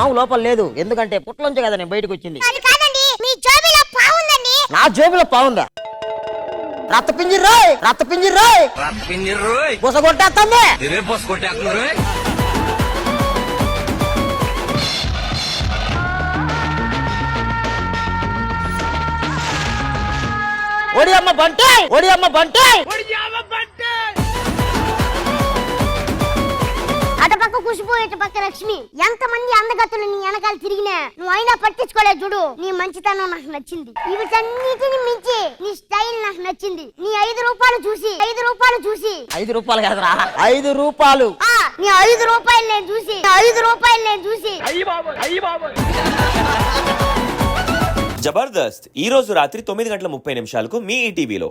పాము లోపల లేదు, ఎందుకంటే పుట్లోంచే కదా నేను బయటకు వచ్చింది. అది కాదండి, మీ జోబిలో పావుందండి. నా జోబులో పావుందా? రక్త పింజిర్ రోయ్, రక్త పింజిర్ రోయ్, బుస కొట్టేస్తుంది. ఓడి అమ్మ బంటే, ఓడి అమ్మ బంటే. అటుపక్క కుషిపో, ఇటు పక్క లక్ష్మి, ఎంతమంది అందగతులు నీ వెనకాల తిరిగినా నువ్వు అయినా పట్టించుకోలేదు చూడు. నీ మంచితనం నాకు నచ్చింది. వీటన్నిటిని మించి నీ స్టైల్ నాకు నచ్చింది. నీ 5 రూపాయలు చూసి 5 రూపాయలు చూసి 5 రూపాయలు కాదురా, 5 రూపాయలు. నీ 5 రూపాయలు నేను చూసి 5 రూపాయలు నేను చూసి జబర్దస్త్ ఈ రోజు రాత్రి 9:30 మీ ఈటీవీలో.